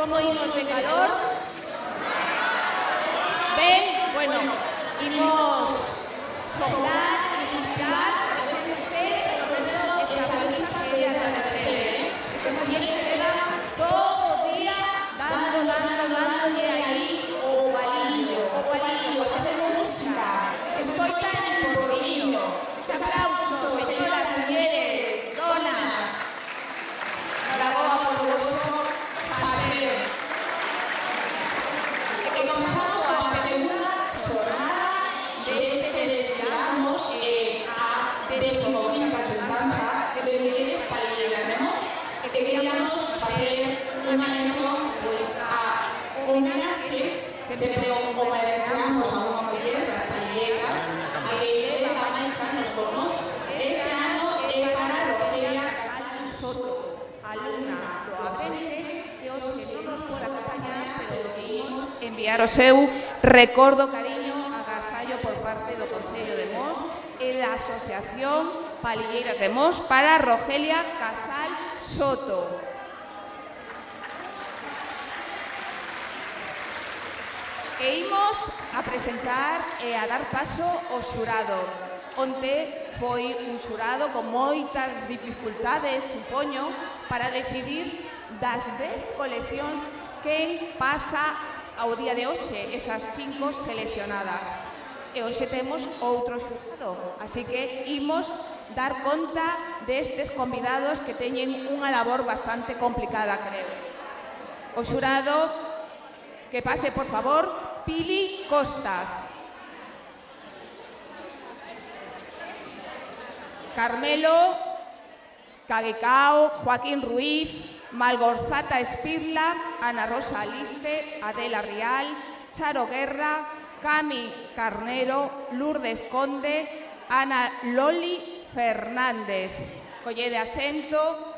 como imos de calor? Ben, bueno, imos soplar, inspirar, esta brisa que agradecer, que tamén será todo o día dándole aí o palillo, facendo música, escoitan por porriño, ese aplauso, señoras, mulleres, donas, Noraboa Populoso, Javier. E que comenzamos a segunda xornada deste desfilamos a 15ª xuntanza de mulleres palilleras. Vemos que queríamos facer unha mención a homenaxe, sempre homenaxeamos a unha muller das palilleras, a que leva máis anos con nos. Este ano é para Rogelia Casal Soto, alumna do Abrente, que hoxe non nos pode acompañar, pero que imos enviar o seu recordo, cariño, agasallo por parte do Concello de Mos e da Asociación Palilleiras de Mos para Rogelia Casal Soto. E imos a presentar e a dar paso ao xurado. Onte foi un xurado con moitas dificultades, supoño, para decidir das 10 coleccións quen pasa ao día de hoxe, esas 5 seleccionadas. E hoxe temos outro xurado, así que imos dar conta destes convidados que teñen unha labor bastante complicada, creo. O xurado, que pase, por favor, Pili Costas. Carmelo Caguecao, Joaquín Ruiz, Malgorzata Espirla, Ana Rosa Aliste, Adela Rial, Charo Guerra, Cami Carnero, Lourdes Conde, Ana Loli Fernández. Collede asento.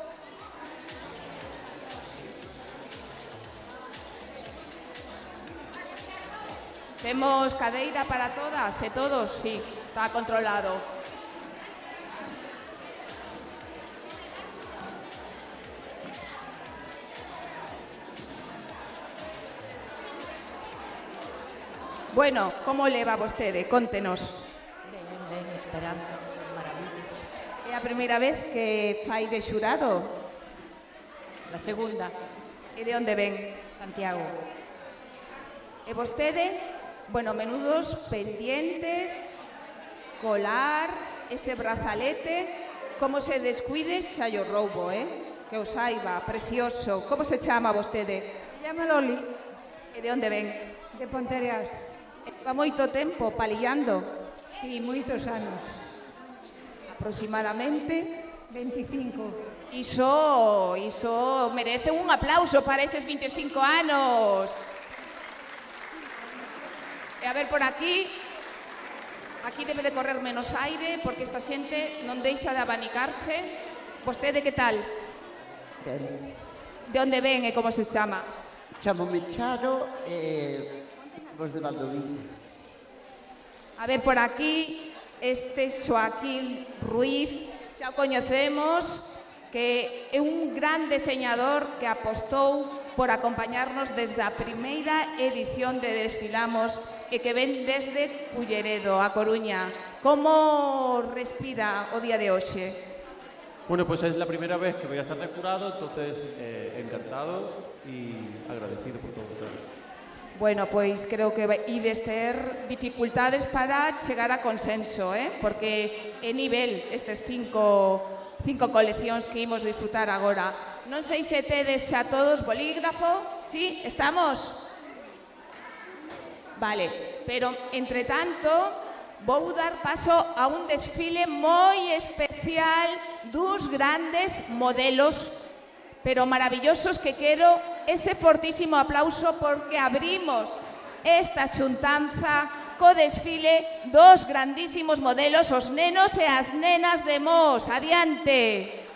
Temos cadeira para todas e todos? Sí, está controlado. Bueno, como leva vostede? Contenos. Ben, esperando, maravillas. É a primeira vez que fai de xurado? La segunda, E de onde ven? Santiago. E vostede? Bueno, menudos pendientes, colar, ese brazalete, como se descuide xa yo roubo, que os saiba, precioso. Como se chama vostede? Llamo Loli, E de onde ven? de Pontereas. Va moito tempo palillando, Sí, moitos anos. aproximadamente. 25. Iso merece un aplauso para eses 25 anos. E a ver por aquí debe de correr menos aire, porque esta xente non deixa de abanicarse. Vostede que tal? Ben, De onde ven e como se chama? chamome Charo e vos de Valdovín. A ver por aquí, este Joaquín Ruiz, xa o coñecemos, que é un gran deseñador que apostou por acompañarnos desde a primeira edición de Desfilamos e que ven desde Culleredo, a Coruña. Como respira o día de hoxe? Bueno, pues es la primera vez que voy a estar de jurado, entonces encantado y agradecido por todo. Bueno, pois creo que ides ter dificultades para chegar a consenso, porque é nivel estes cinco coleccións que imos disfrutar agora. Non sei se tedes xa todos bolígrafo, ¿sí? ¿Estamos? Vale, pero entre tanto vou dar paso a un desfile moi especial dos grandes modelos, pero maravillosos, que quero ese fortísimo aplauso porque abrimos esta xuntanza co desfile dos grandísimos modelos, os nenos e as nenas de Mos. Adiante.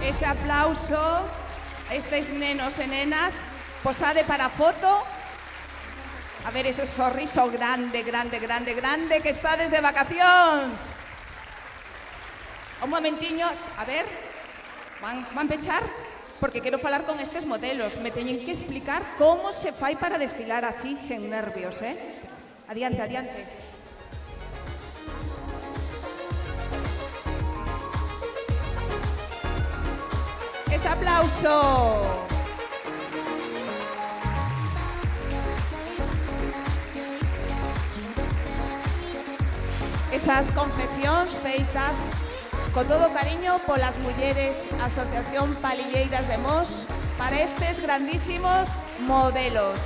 Ese aplauso, estes nenos e nenas, posade para a foto. A ver ese sorriso grande, grande, grande, grande, que está desde vacacións. Un momentiño, a ver, van pechar? Porque quero falar con estes modelos. Me teñen que explicar como se fai para desfilar así, sen nervios, eh? Adiante, adiante. Ese aplauso. Esas confeccións feitas con todo cariño polas mulleres Asociación Palilleiras de Mos para estes grandísimos modelos.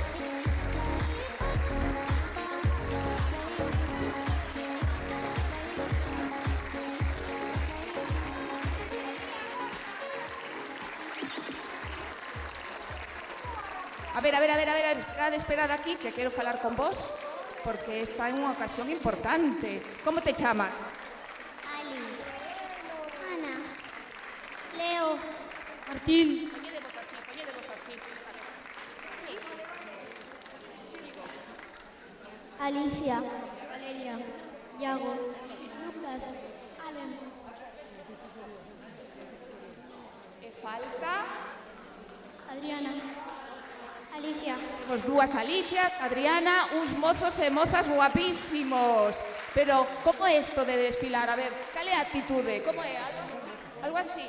A ver, esperad aquí, que quero falar con vos, porque está en unha ocasión importante. Como te chamas? Ali, Ana, Leo, Martín. Poñedevos así. Alicia, Valeria, Iago, Lucas, Allen. E falta... Adriana, Alicia. Temos dúas Alicias, Adriana, uns mozos e mozas guapísimos. Pero como é isto de desfilar? A ver, cal é a actitude? Como é? Algo así?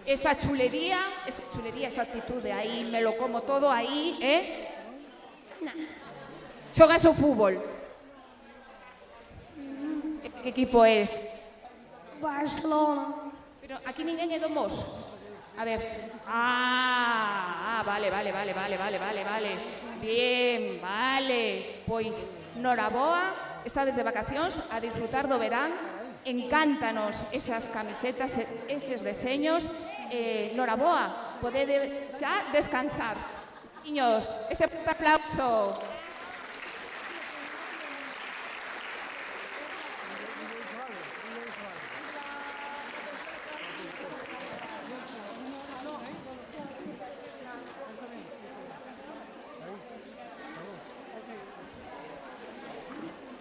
Esa chulería, esa actitude aí, me lo como todo aí, eh? Xogas o fútbol? Que equipo es? Barcelona. Pero aquí ninguén é do Mos. A ver. Vale. Bien, vale. Pois, noraboa, está desde vacacións a disfrutar do verán. Encántanos esas camisetas, eses deseños. Noraboa, podedes xa descansar. Niños, este fuerte aplauso.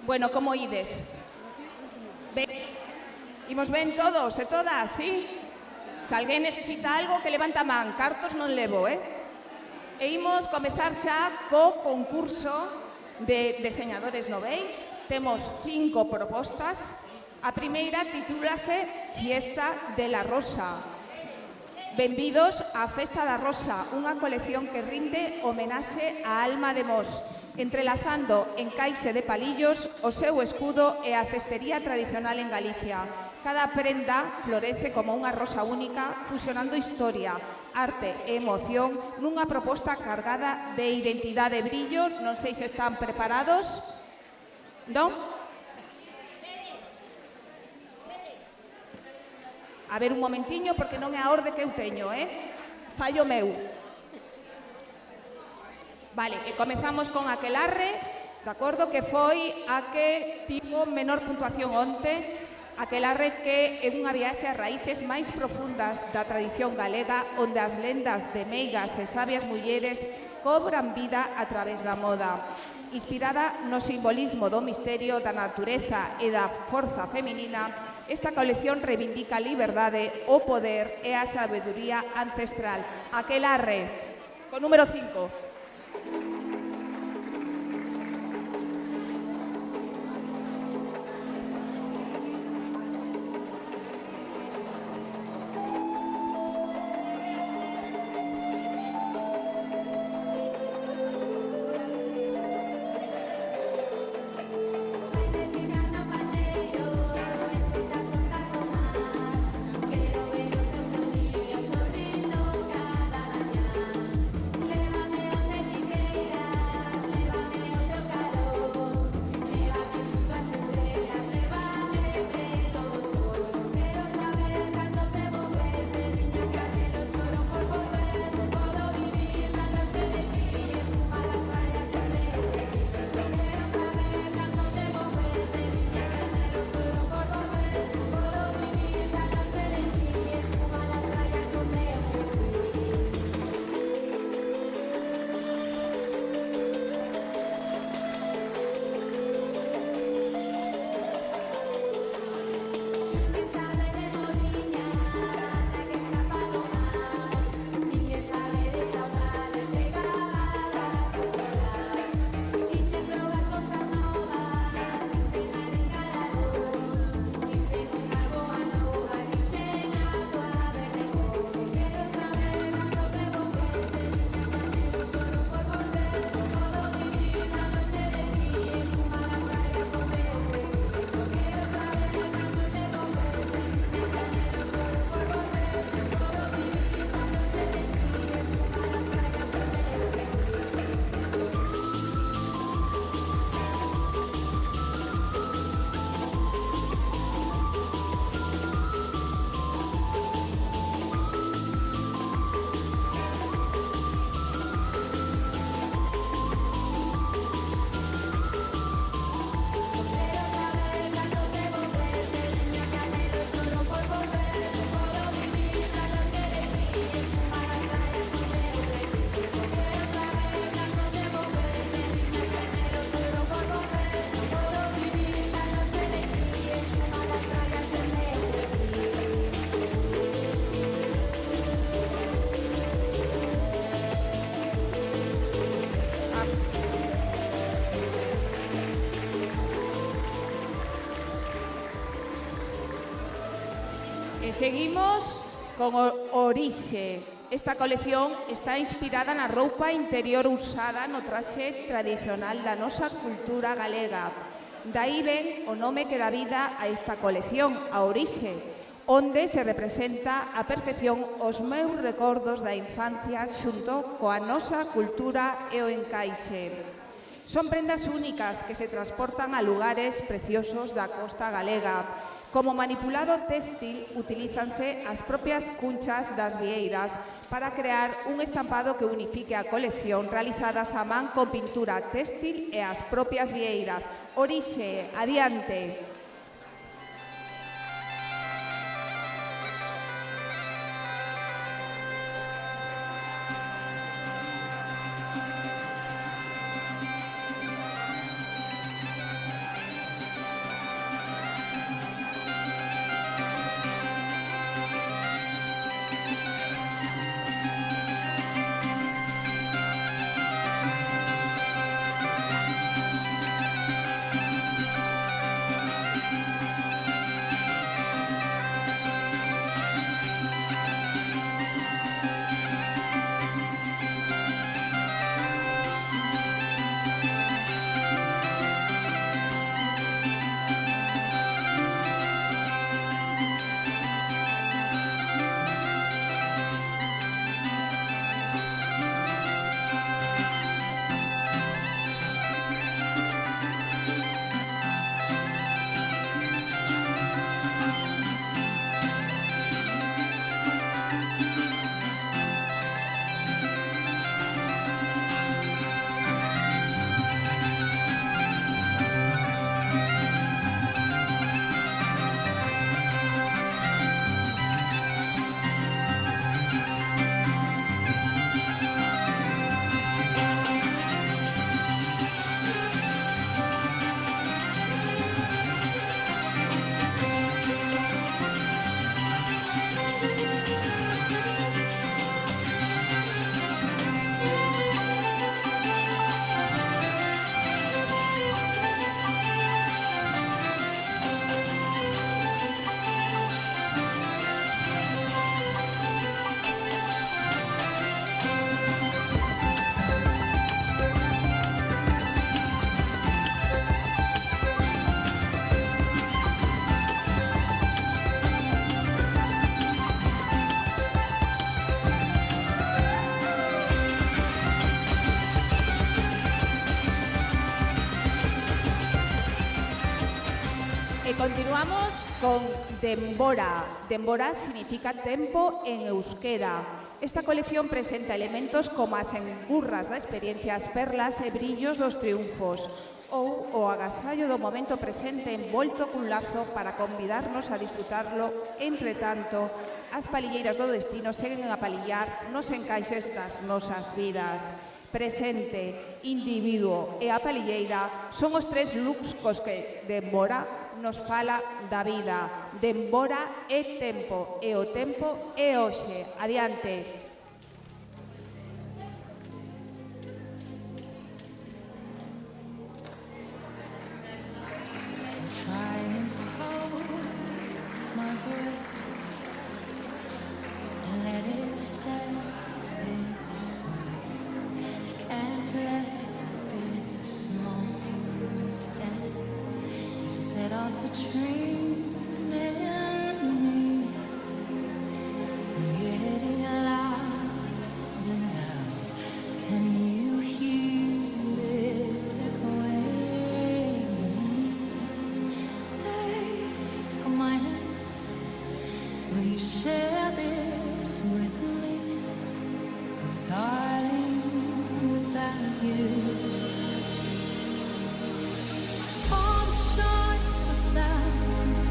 Bueno, como ides? Ben? Imos ben todos e todas, sí? Se alguén necesita algo, que levanta a man. Cartos non levo, eh? E imos comezar xa co concurso de deseñadores noveis. Temos 5 propostas. A primeira titúlase Fiesta de la Rosa. Benvidos á Festa da Rosa, unha colección que rinde homenaxe á alma de Mos, entrelazando en caixe de palillos o seu escudo e a cestería tradicional en Galicia. Cada prenda florece como unha rosa única, fusionando historia, arte e emoción nunha proposta cargada de identidade e brillo. Non sei se están preparados. Non? A ver un momentiño, porque non é a orde que eu teño, fallo meu. Vale, e comezamos con aquelarre, de acordo, que foi a que tivo menor puntuación onte, aquelarre que é unha viaxe a raíces máis profundas da tradición galega, onde as lendas de meigas e sabias mulleres cobran vida a través da moda. Inspirada no simbolismo do misterio, da natureza e da forza feminina, esta colección reivindica a liberdade, o poder e a sabedoría ancestral. Aquelarre, con número 5. E seguimos con Orixe. Esta colección está inspirada na roupa interior usada no traxe tradicional da nosa cultura galega. Daí ven o nome que dá vida a esta colección, a Orixe, onde se representa a perfección os meus recordos da infancia xunto coa nosa cultura e o encaixe. Son prendas únicas que se transportan a lugares preciosos da costa galega. Como manipulado téxtil, utilízanse as propias cunchas das vieiras para crear un estampado que unifique a colección realizadas a man con pintura téxtil e as propias vieiras. Orixe, adiante! Continuamos con Denbora. Denbora significa tempo en euskera. Esta colección presenta elementos como as engurras da experiencia, as perlas e brillos dos triunfos ou o agasallo do momento presente envolto cun lazo para convidarnos a disfrutarlo. Entre tanto, as palilleiras do destino seguen a palillar nos encaixes das nosas vidas. Presente, individuo e a palilleira son os tres looks cos que Denbora nos fala da vida. Denbora é tempo, e o tempo é hoxe. Adiante. On shine 1,000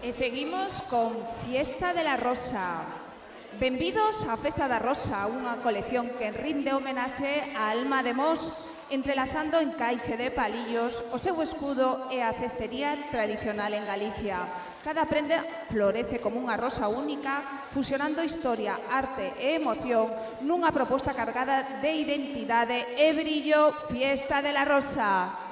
E seguimos con Fiesta de la Rosa. Benvidos á Festa da Rosa, unha colección que rinde homenaxe á alma de Mos, entrelazando encaixe de palillos, o seu escudo e a cestería tradicional en Galicia. Cada prenda florece como unha rosa única, fusionando historia, arte e emoción nunha proposta cargada de identidade e brillo. Fiesta de la Rosa.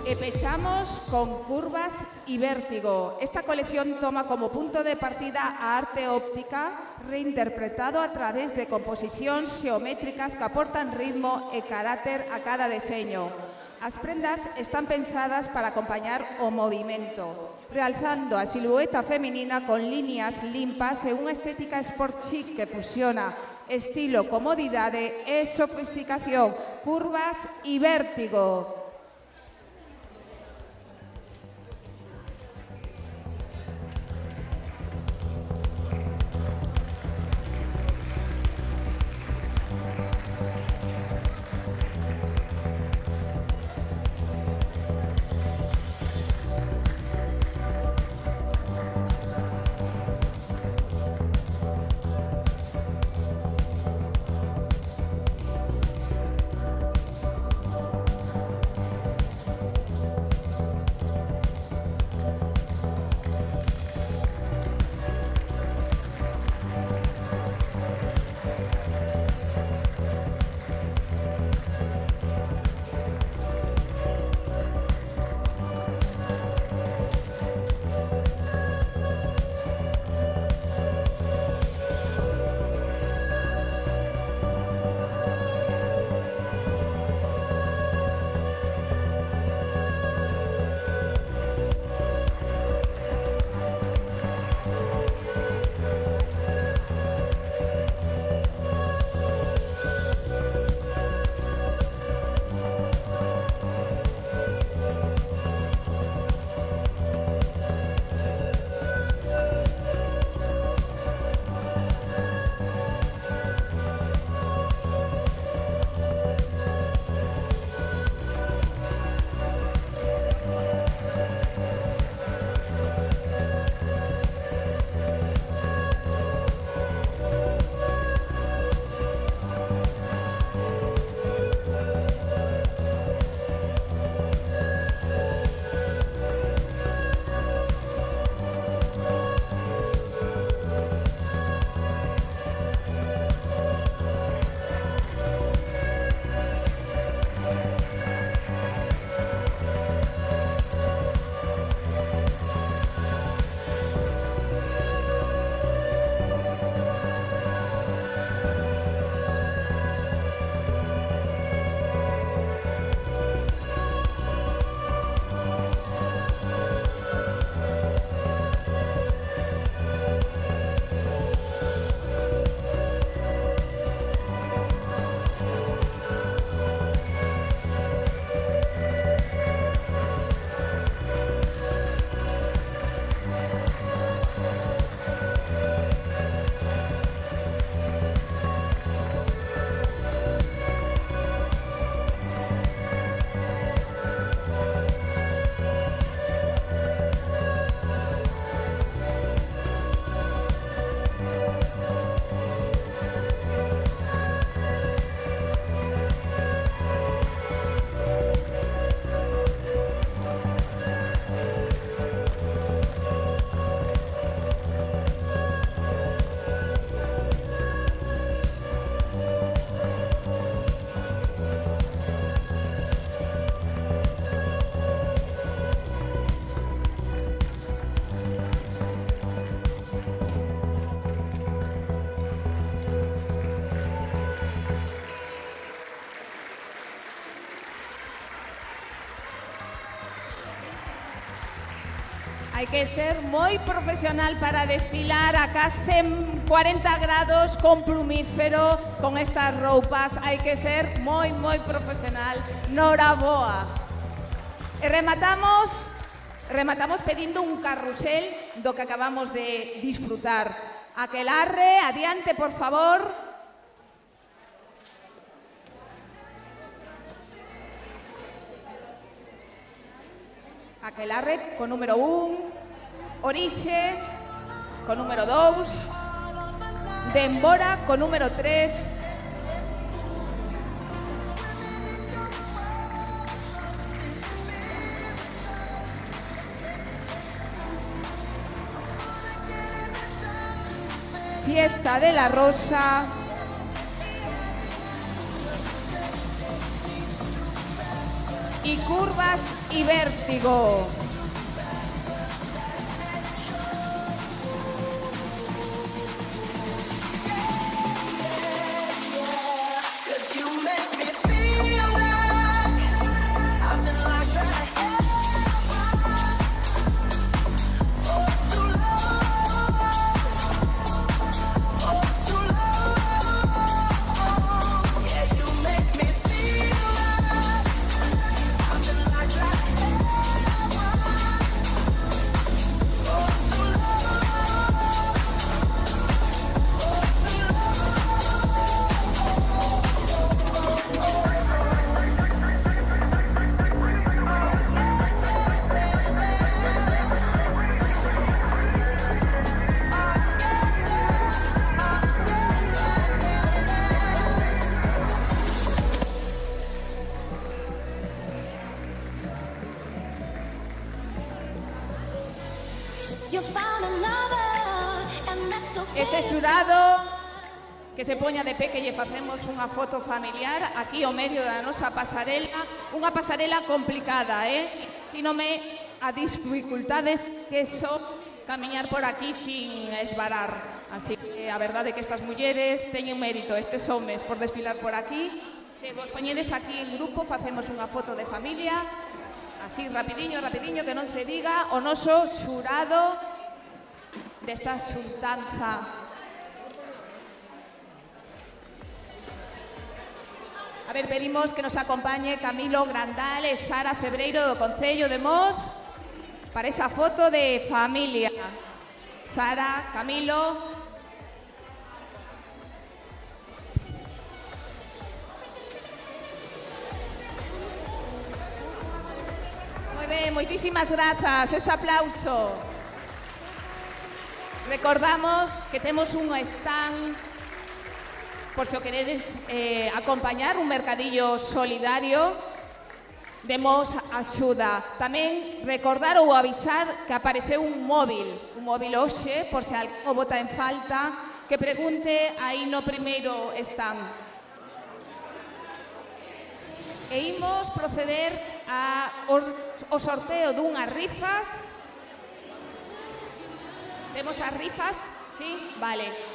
E pechamos con Curvas y Vértigo. Esta colección toma como punto de partida a arte óptica reinterpretado a través de composicións xeométricas que aportan ritmo e carácter a cada deseño. As prendas están pensadas para acompañar o movimento, realzando a silueta feminina con líneas limpas e unha estética sport chic que fusiona estilo, comodidade e sofisticación, curvas e vértigo. Hai que ser moi profesional para desfilar a case 40 grados con plumífero, con estas roupas. Hai que ser moi profesional. Noraboa. E rematamos pedindo un carrusel do que acabamos de disfrutar. Aquelarre, adiante, por favor. Aquelarre con número 1, Orixe con número 2, Dembora con número 3, Fiesta de la Rosa, y Curvas y Vértigo. Ese xurado que se poña de pé que lle facemos unha foto familiar aquí ao medio da nosa pasarela, unha pasarela complicada, Fínome a dificultades que son camiñar por aquí sin esvarar. Así que a verdade é que estas mulleres teñen mérito, estes homes, por desfilar por aquí. Se vos poñedes aquí en grupo, facemos unha foto de familia, así rapidiño, rapidiño, que non se diga o noso xurado desta xuntanza. A ver, pedimos que nos acompañe Camilo Grandal e Sara Cebreiro do Concello de Mos para esa foto de familia. Sara, Camilo. Moi ben, moitísimas grazas, ese aplauso. Recordamos que temos un stand por se o queredes acompañar, un mercadillo solidario de Mos Axuda. Tamén recordar ou avisar que apareceu un móvil hoxe, por se algo bota en falta, que pregunte aí no primeiro stand. E imos proceder ao sorteo dunhas rifas. Temos as rifas? Sí? Vale.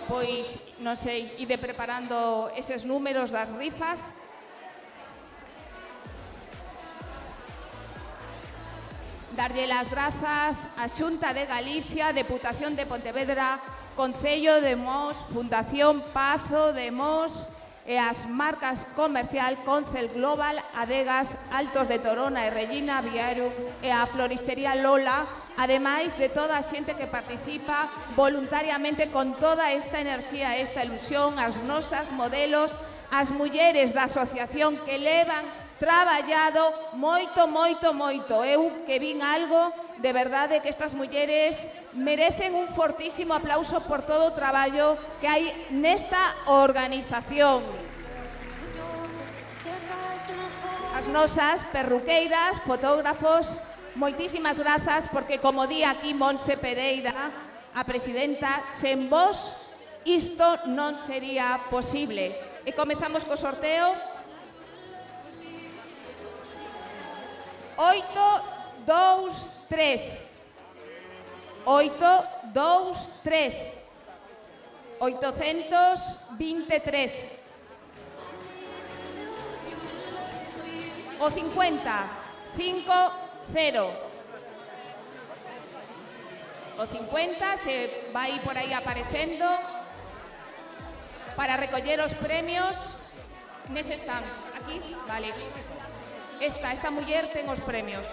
Pois, non sei, ide preparando eses números das rifas. Darlle as grazas á Xunta de Galicia, Deputación de Pontevedra, Concello de Mos, Fundación Pazo de Mos e as marcas comercial Concel Global, Adegas, Altos de Torona e Regina Viaru e a floristería Lola, ademais de toda a xente que participa voluntariamente con toda esta enerxía, esta ilusión, as nosas modelos, as mulleres da asociación que levan traballado moito, moito, moito. Eu que vin algo, de verdade que estas mulleres merecen un fortísimo aplauso por todo o traballo que hai nesta organización. As nosas perruqueiras, fotógrafos, moitísimas grazas, porque como di aquí Monse Pereira, a presidenta, sen vos isto non sería posible. E comezamos co sorteo. 8, 2, 3. 8, 2, 3. 823. O 50. 5, 0. O 50 se vai por aí aparecendo para recoller os premios. Nese están, aquí, vale. Esta muller ten os premios.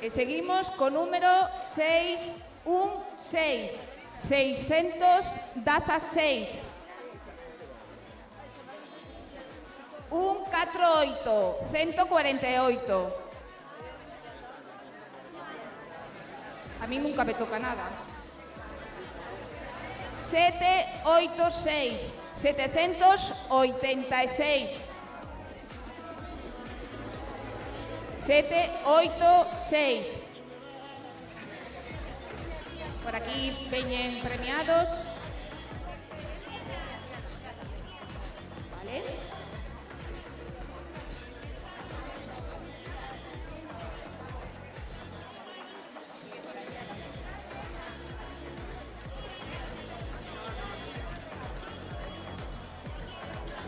E seguimos co número 616. 616. 148, 148. A mí nunca me toca nada. 786, 786. 786. Por aquí veñen premiados. Vale.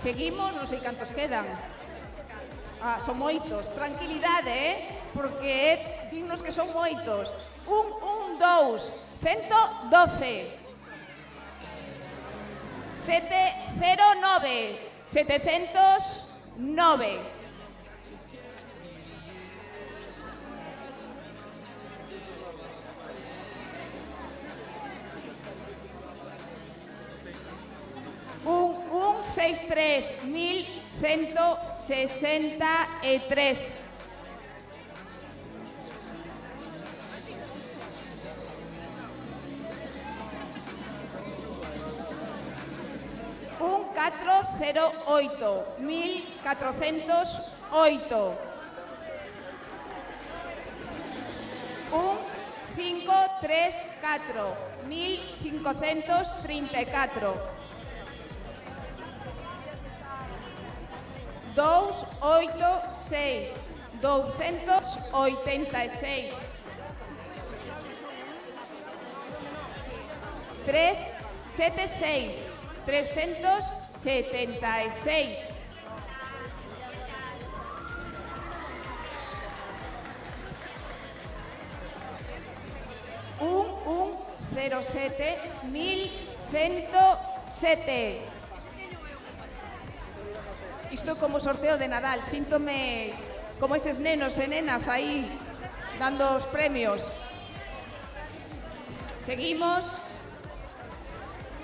Seguimos, non sei cantos quedan. Son moitos. Tranquilidade, porque dignos que son moitos. 1, 2, 112. 709. 709. Un 63, 1163. Un 408, 1408. 534, 1534. 286, 286. 376, 376. 1107, 1107. Isto como sorteo de Nadal, síntome como eses nenos e nenas aí dando os premios. Seguimos.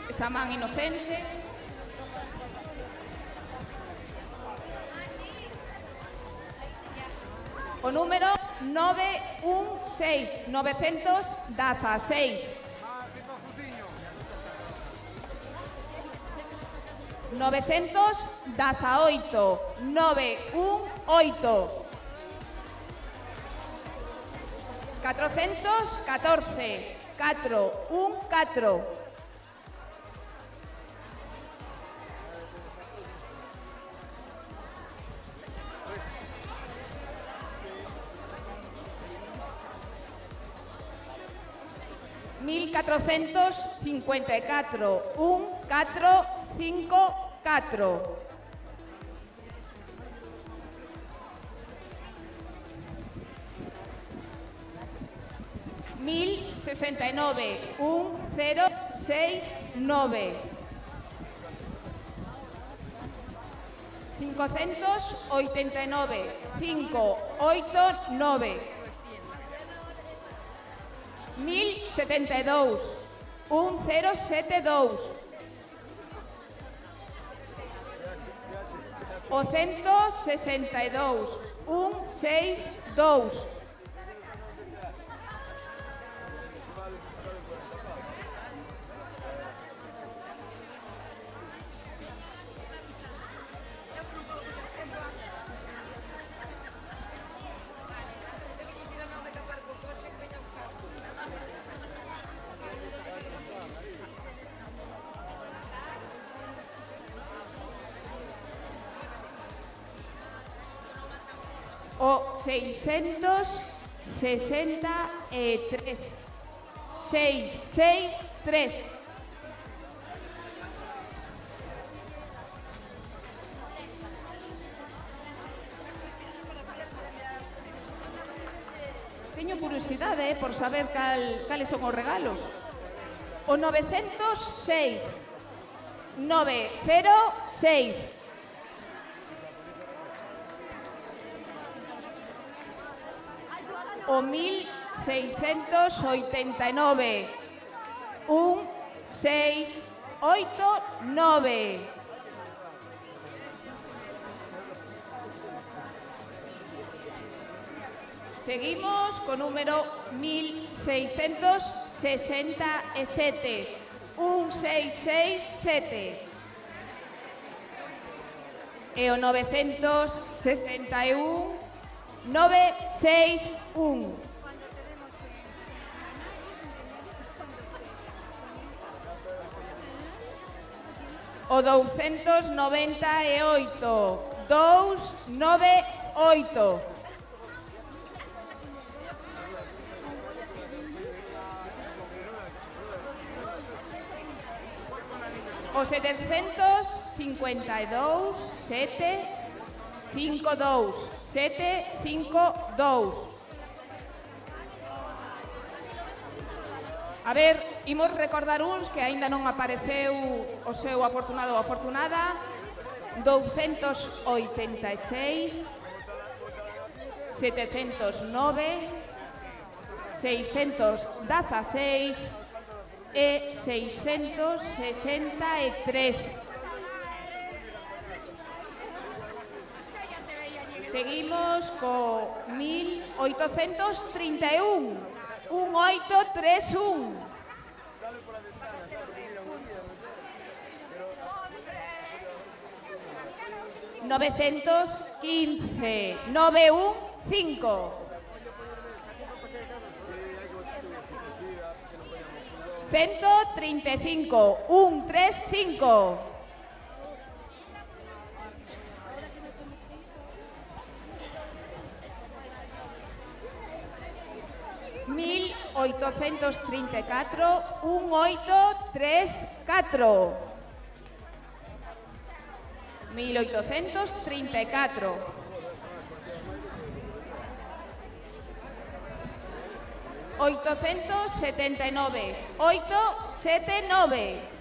Esa man inocente. O número 916, 916. 918, 918. 414, 414. 1454, 1454. 1069, 1069. 589, 589. 1072, 1072. 162, 162. 663, 663. Teño curiosidade por saber cales son os regalos. O 906, 906. O 1689, 1689. Seguimos con número 1667, 1667. E o 961, 961. O 298, 298. O 752, 752, 752. A ver, imos recordar uns que aínda non apareceu o seu afortunado ou afortunada. 286, 709, 616 e 663. Seguimos co 1831, 1831. 915, 915. 135, 135. 1834, 1834. 1834. 879, 879.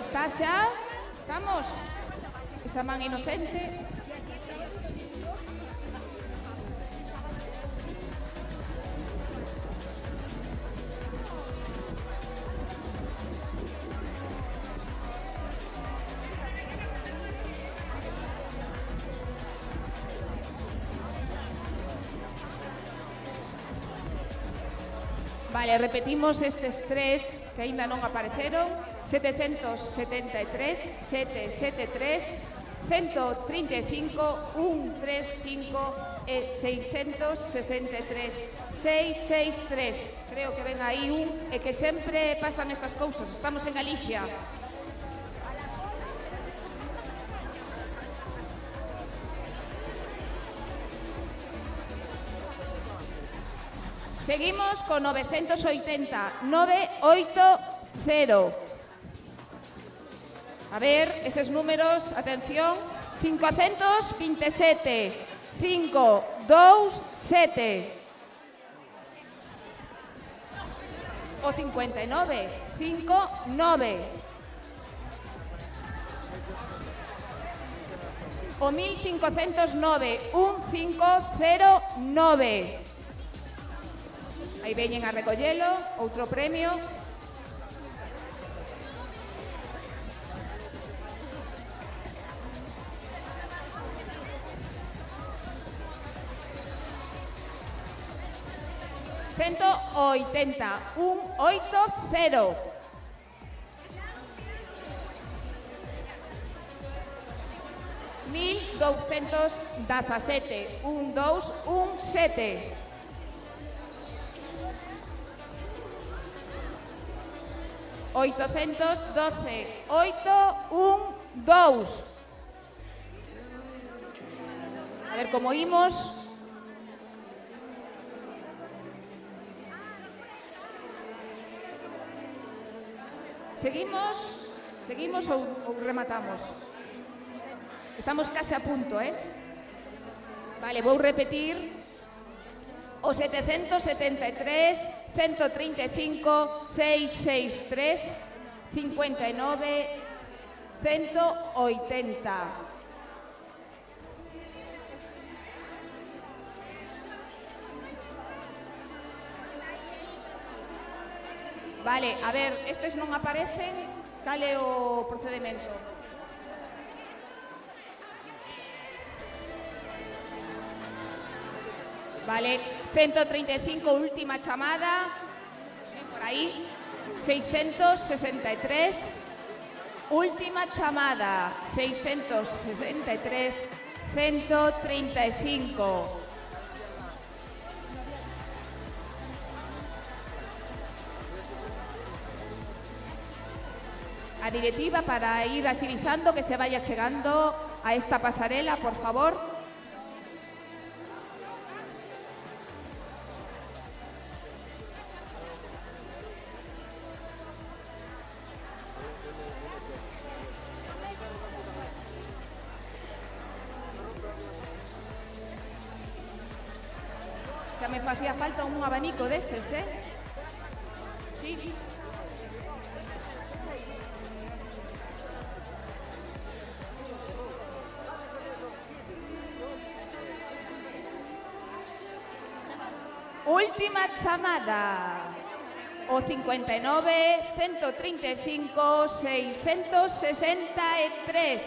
Está xa? Estamos? Esa man inocente. Vale, repetimos estes tres que aínda non apareceron. 773, 773, 135, 135 e 663, 663. Creo que ven aí un e que sempre pasan estas cousas. Estamos en Galicia. Seguimos con 980, 980. A ver, esos números, atención, 527, 527. O 59, 59. O 1509, 1509. Aí veñen a recollelo, outro premio. $180, 180. $1,217, 1217. $812, 812. A ver como imos. Seguimos ou rematamos? Estamos case a punto, Vale, vou repetir. O 773, 135, 663, 59, 180. Vale, a ver, estes non aparecen. Cal é o procedimento? Vale, 135, última chamada. Ven por aí. 663. Última chamada. 663, 135. A directiva para ir agilizando que se vaya chegando a esta pasarela, por favor. Xa me facía falta un abanico deses, Sí. última chamada. O 59 135 663.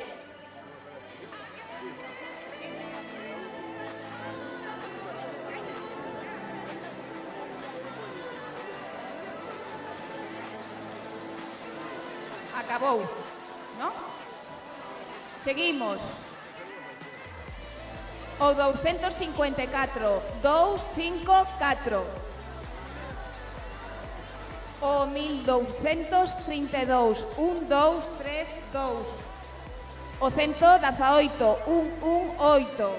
Acabou, ¿no? Seguimos. O 254, 254. O 1232, 1232. O 118, 118.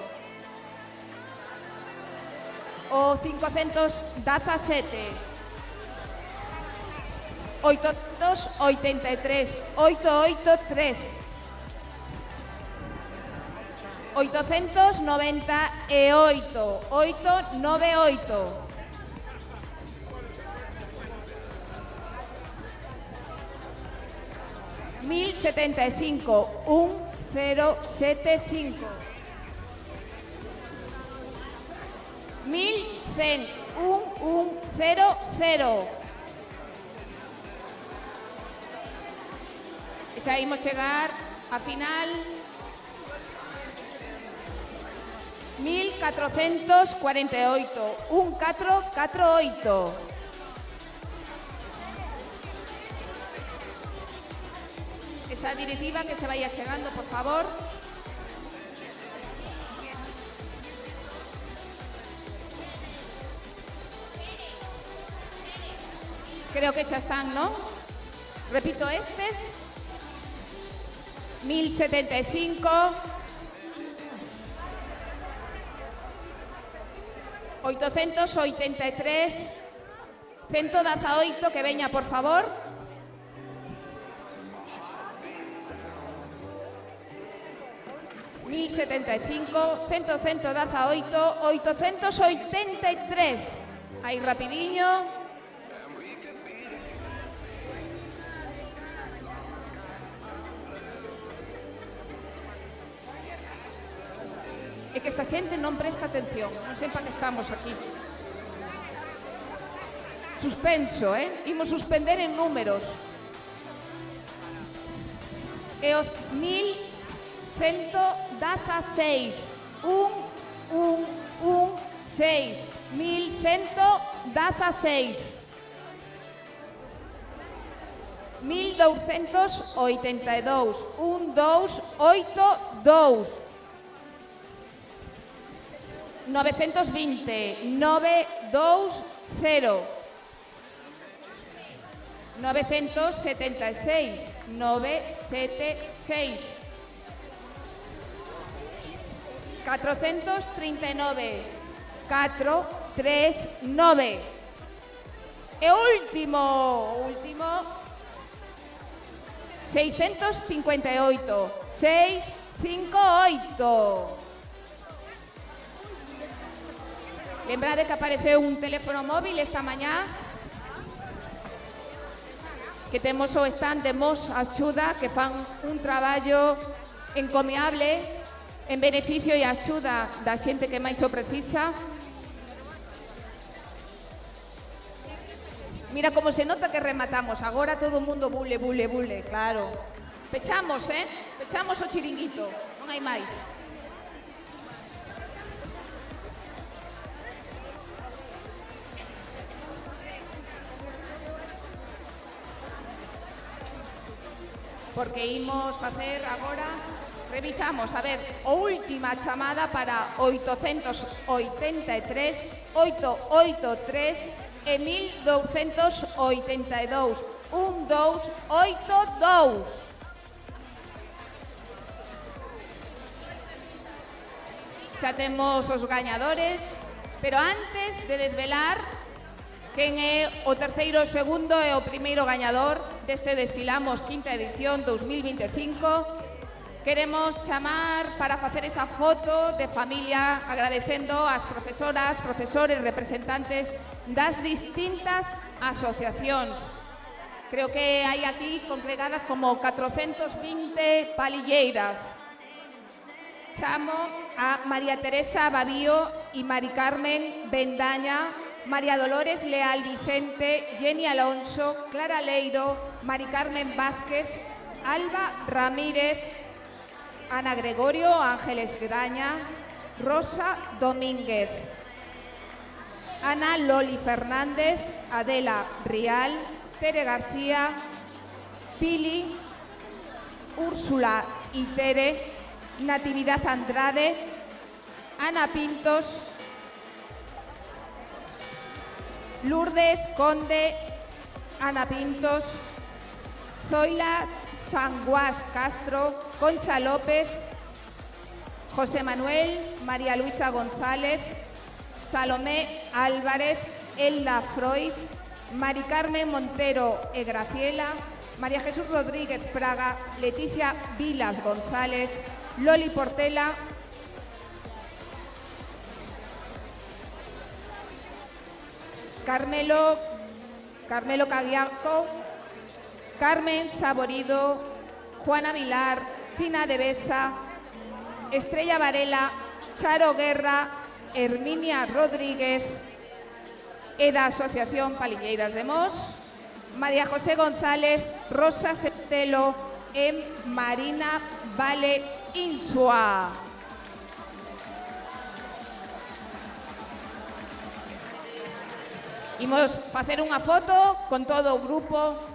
O 517. 883, 883. 898, 898. 1075, 1075. 1100, 1100. E xa imos chegar a final. 1448, 1448. Esa directiva que se vaya chegando, por favor. Creo que xa están, ¿no? Repito estes. 1075. 883. 118, que veña, por favor. 1075, 118, 883. Aí rapidiño. É que esta xente non presta atención, non sei para que estamos aquí. Suspenso, Imos suspender en números. E o 1116. 1116. 1116. 1282. 1282. 920, 920. 976, 976. 439, 439. E último, 658, 658. Lembrade que apareceu un teléfono móvil esta mañá, que temos o stand de Mos Axuda, que fan un traballo encomiable en beneficio e axuda da xente que máis o precisa. Mira como se nota que rematamos. Agora todo o mundo bule, bule, bule, claro. Pechamos, Pechamos o chiringuito, non hai máis. Porque imos facer agora, revisamos, a ver, a última chamada para 883, 883 e 1282, 1282. Xa temos os gañadores, pero antes de desvelar quen é o terceiro, o segundo e o primeiro gañador deste Desfilamos quinta edición 2025, queremos chamar para facer esa foto de familia agradecendo ás profesoras, profesores, representantes das distintas asociacións. Creo que hai aquí congregadas como 420 palilleiras. Chamo a María Teresa Babío e Mari Carmen Bendaña María Dolores Leal Vicente, Jenny Alonso, Clara Leiro, Mari Carmen Vázquez, Alba Ramírez, Ana Gregorio, Ángeles Graña, Rosa Domínguez, Ana Loli Fernández, Adela Rial, Tere García, Pili, Úrsula y Tere, Natividad Andrade, Ana Pintos, Lourdes Conde, Ana Pintos, Zoila Sanguás Castro, Concha López, José Manuel, María Luisa González, Salomé Álvarez, Elda Freud, Mari Carmen Montero e Graciela, María Jesús Rodríguez Praga, Leticia Vilas González, Loli Portela, Carmelo Caguiaco, Carmen Saborido, Juana Vilar, Fina de Besa, Estrella Varela, Charo Guerra, Herminia Rodríguez, EDA Asociación Palilleiras de Mos, María José González, Rosa Sestelo e Marina Vale Insua. Imos facer unha foto con todo o grupo.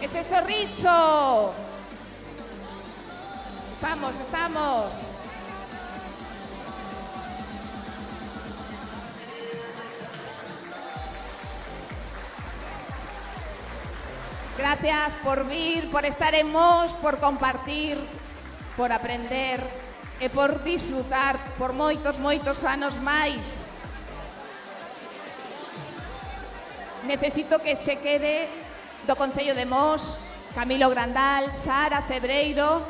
¡Ese sorriso! Estamos, estamos. Gracias por vir, por estar en Mos, por compartir, por aprender e por disfrutar por moitos, moitos anos máis. Necesito que se quede do Concello de Mos, Camilo Grandal, Sara Cebreiro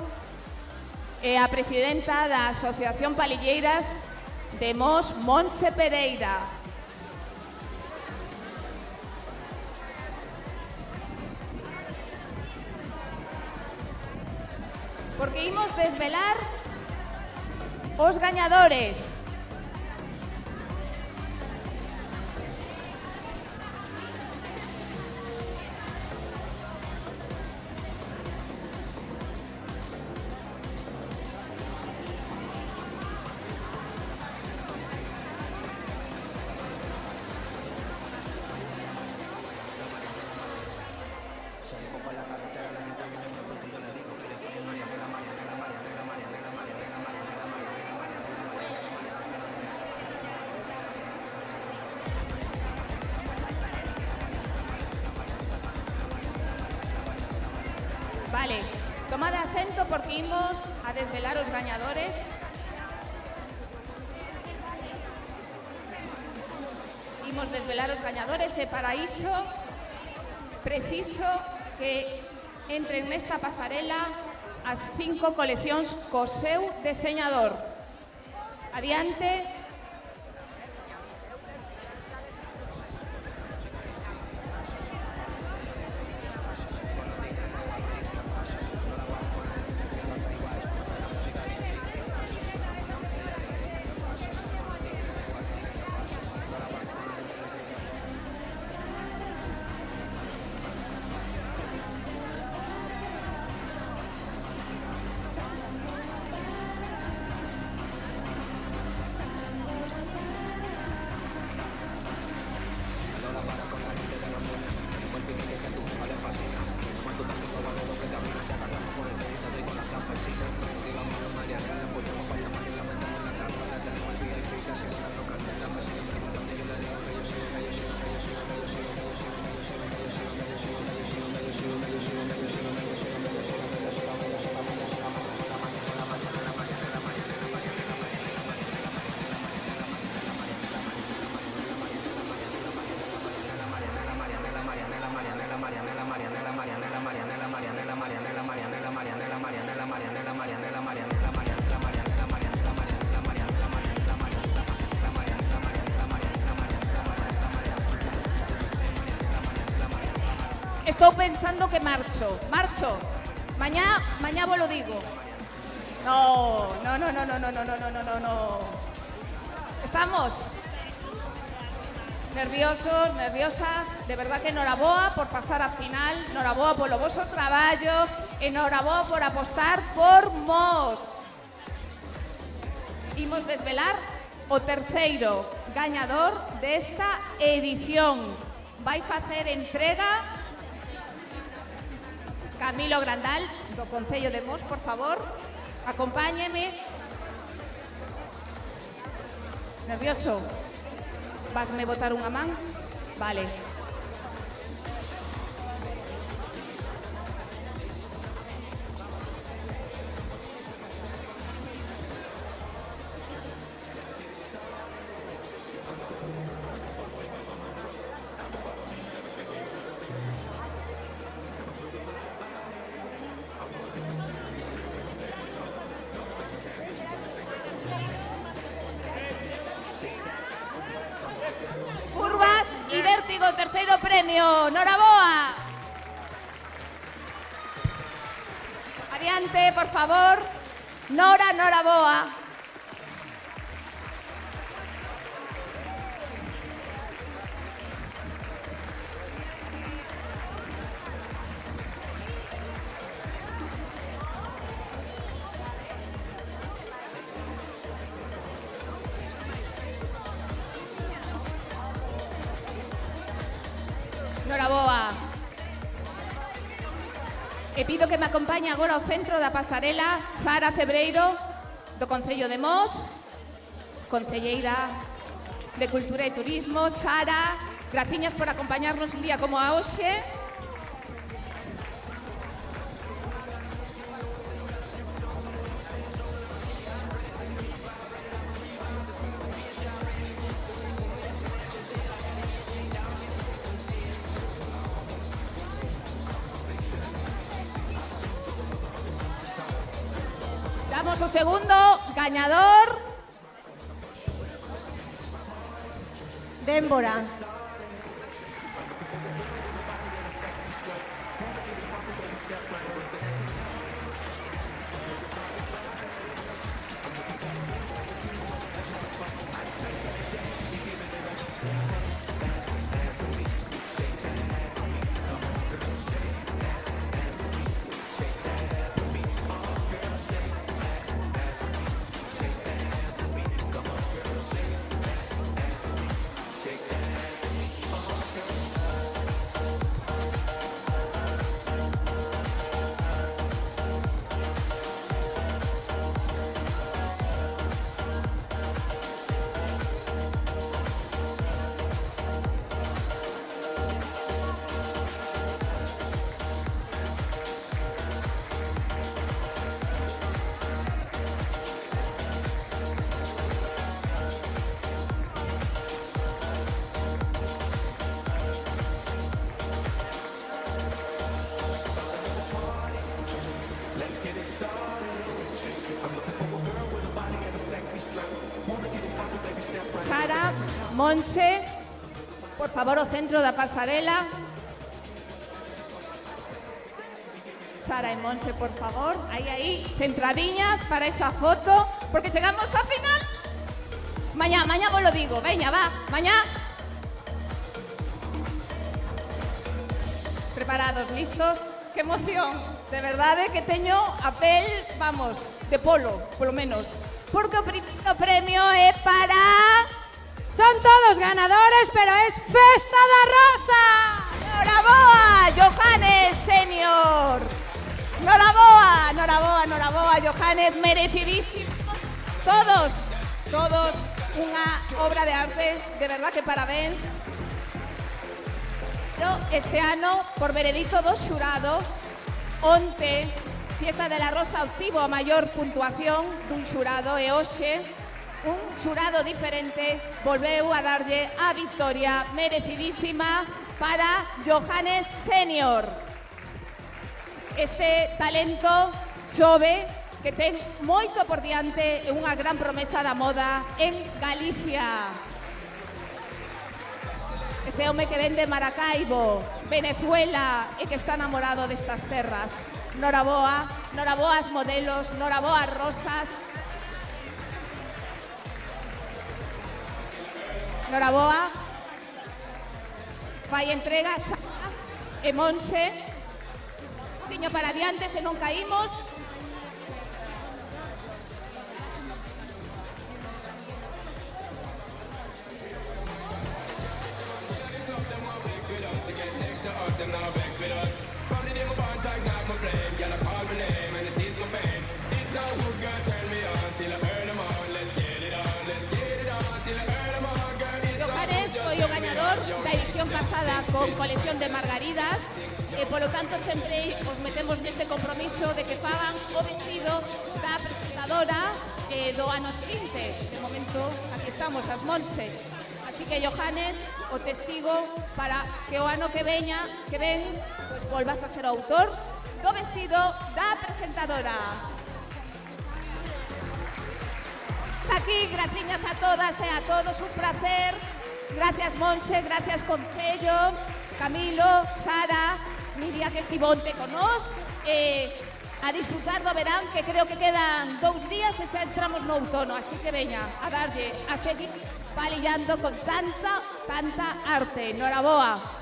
e a presidenta da Asociación Palilleiras de Mos, Montse Pereira. Porque imos desvelar os gañadores. Vale, tomad asento porque imos a desvelar os gañadores. Imos desvelar os gañadores e para iso preciso que entren nesta pasarela as 5 coleccións co seu deseñador. Adiante. estou pensando que marcho. Marcho. Mañá vos lo digo. No. Estamos nerviosos, nerviosas. De verdad que enhoraboa por pasar a final, enhoraboa polo voso traballo, enhoraboa por apostar por Mos. Imos desvelar o terceiro gañador desta edición. Vai facer entrega Camilo Grandal, do Concello de Mos, por favor, acompáñeme. Nervioso? Vasme botar unha man? Vale. Curvas y vértigo, terceiro premio. Noraboa. Adiante, por favor. Noraboa. Noraboa. E pido que me acompañe agora ao centro da pasarela Sara Cebreiro, do Concello de Mos, concelleira de Cultura e Turismo. Sara, graciñas por acompañarnos un día como a hoxe. Damos o segundo gañador. Démbora. Sara, Monse, por favor, o centro da pasarela. Sara e Monse, por favor, aí, centradiñas para esa foto, porque chegamos á final. Mañá vos lo digo, veña, va, mañá. Preparados, listos? Que emoción, de verdade que teño a pel, vamos, de polo, polo menos. Porque o primeiro premio é para... Son todos ganadores, pero es Festa da Rosa. Noraboa, Johannes Senior. Noraboa, Johannes, merecidísimo. Todos, unha obra de arte, de verdad que parabéns. Pero este ano, por veredicto do xurado, onte, Fiesta de la Rosa obtivo a maior puntuación dun xurado e hoxe un xurado diferente volveu a darlle a victoria merecidísima para Johannes Senior. Este talento xove que ten moito por diante e unha gran promesa da moda en Galicia. Este home que vende Maracaibo, Venezuela e que está namorado destas terras. Noraboa, noraboas modelos, noraboas rosas. Noraboa. Fai entregas e Monse. Un poquinho para adiante, se non caímos. Johannes foi o gañador da edición pasada con colección de margaridas e polo tanto sempre os metemos neste compromiso de que fagan o vestido da presentadora do anos 20. De momento aquí estamos as Monse. Así que Johannes, o testigo para que o ano que ven, pois volvas a ser o autor do vestido da presentadora. Aquí, graciñas a todas e a todos, un placer. Gracias Monse, gracias Concello, Camilo, Sara, Lidia que estivonte con nós. A disfrutar do verán, que creo que quedan 2 días e xa entramos no outono. Así que veña, a darlle, a seguir palillando con tanta arte. Noraboa.